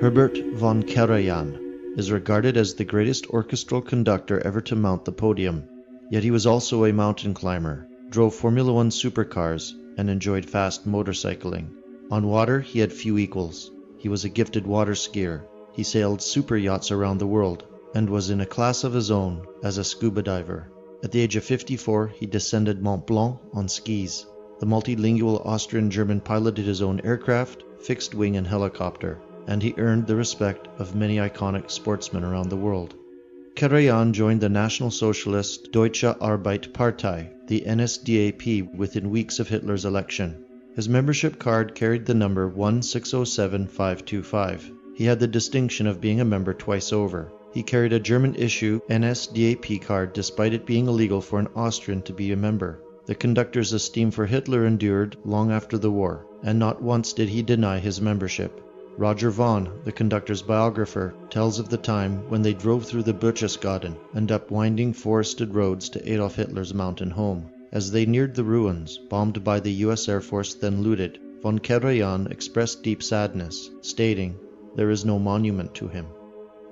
Herbert von Karajan is regarded as the greatest orchestral conductor ever to mount the podium. Yet he was also a mountain climber, drove Formula One supercars, and enjoyed fast motorcycling. On water, he had few equals. He was a gifted water skier. He sailed super yachts around the world, and was in a class of his own as a scuba diver. At the age of 54, he descended Mont Blanc on skis. The multilingual Austrian-German piloted his own aircraft, fixed wing and helicopter, and he earned the respect of many iconic sportsmen around the world. Karajan joined the National Socialist Deutsche Arbeit-Partei, the NSDAP, within weeks of Hitler's election. His membership card carried the number 1607525. He had the distinction of being a member twice over. He carried a German-issue NSDAP card despite it being illegal for an Austrian to be a member. The conductor's esteem for Hitler endured long after the war, and not once did he deny his membership. Roger Vaughan, the conductor's biographer, tells of the time when they drove through the Berchtesgaden and up winding forested roads to Adolf Hitler's mountain home. As they neared the ruins, bombed by the US Air Force then looted, von Karajan expressed deep sadness, stating, "There is no monument to him."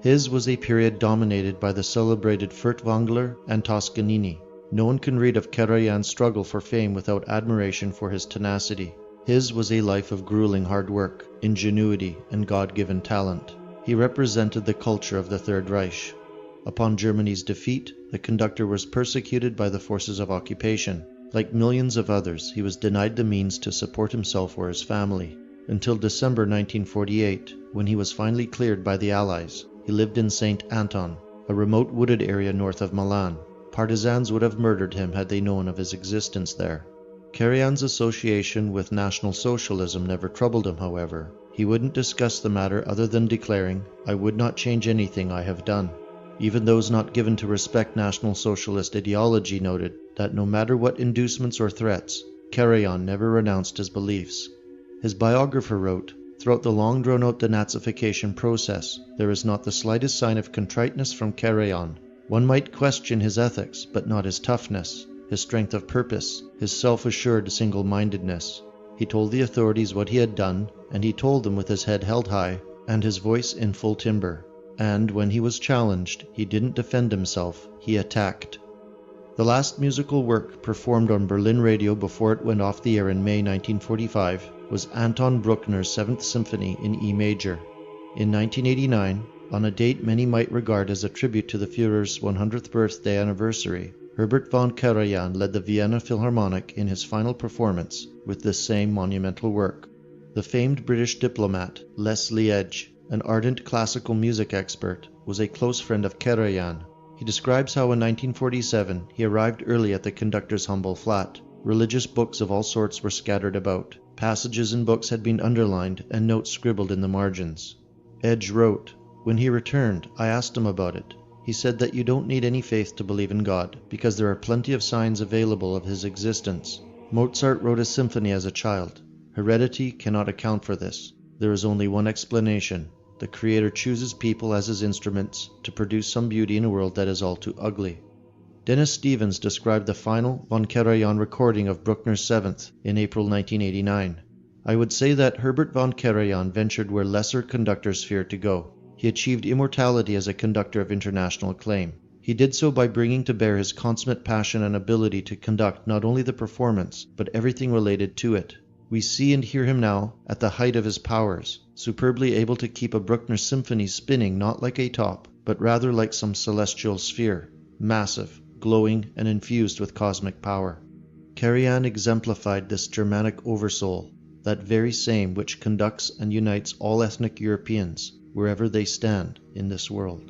His was a period dominated by the celebrated Furtwängler and Toscanini. No one can read of Karajan's struggle for fame without admiration for his tenacity. His was a life of grueling hard work, ingenuity, and God-given talent. He represented the culture of the Third Reich. Upon Germany's defeat, the conductor was persecuted by the forces of occupation. Like millions of others, he was denied the means to support himself or his family. Until December 1948, when he was finally cleared by the Allies, he lived in St. Anton, a remote wooded area north of Milan. Partisans would have murdered him had they known of his existence there. Karajan's association with National Socialism never troubled him, however. He wouldn't discuss the matter other than declaring, "I would not change anything I have done." Even those not given to respect National Socialist ideology noted that no matter what inducements or threats, Karajan never renounced his beliefs. His biographer wrote, "Throughout the long drawn-out denazification process, there is not the slightest sign of contriteness from Karajan. One might question his ethics, but not his toughness, his strength of purpose, his self-assured single-mindedness. He told the authorities what he had done, and he told them with his head held high and his voice in full timbre. And when he was challenged, he didn't defend himself, he attacked." The last musical work performed on Berlin radio before it went off the air in May 1945 was Anton Bruckner's 7th Symphony in E major. In 1989, on a date many might regard as a tribute to the Führer's 100th birthday anniversary, Herbert von Karajan led the Vienna Philharmonic in his final performance with this same monumental work. The famed British diplomat, Les Liège, an ardent classical music expert, was a close friend of Karajan. He describes how in 1947 he arrived early at the conductor's humble flat. Religious books of all sorts were scattered about. Passages in books had been underlined and notes scribbled in the margins. Edge wrote, "When he returned, I asked him about it. He said that you don't need any faith to believe in God, because there are plenty of signs available of his existence. Mozart wrote a symphony as a child. Heredity cannot account for this. There is only one explanation. The Creator chooses people as his instruments to produce some beauty in a world that is all too ugly." Dennis Stevens described the final von Karajan recording of Bruckner's 7th in April 1989. "I would say that Herbert von Karajan ventured where lesser conductors feared to go. He achieved immortality as a conductor of international acclaim. He did so by bringing to bear his consummate passion and ability to conduct not only the performance, but everything related to it. We see and hear him now at the height of his powers, superbly able to keep a Bruckner symphony spinning not like a top, but rather like some celestial sphere, massive, glowing, and infused with cosmic power." Karajan exemplified this Germanic oversoul, that very same which conducts and unites all ethnic Europeans, wherever they stand in this world.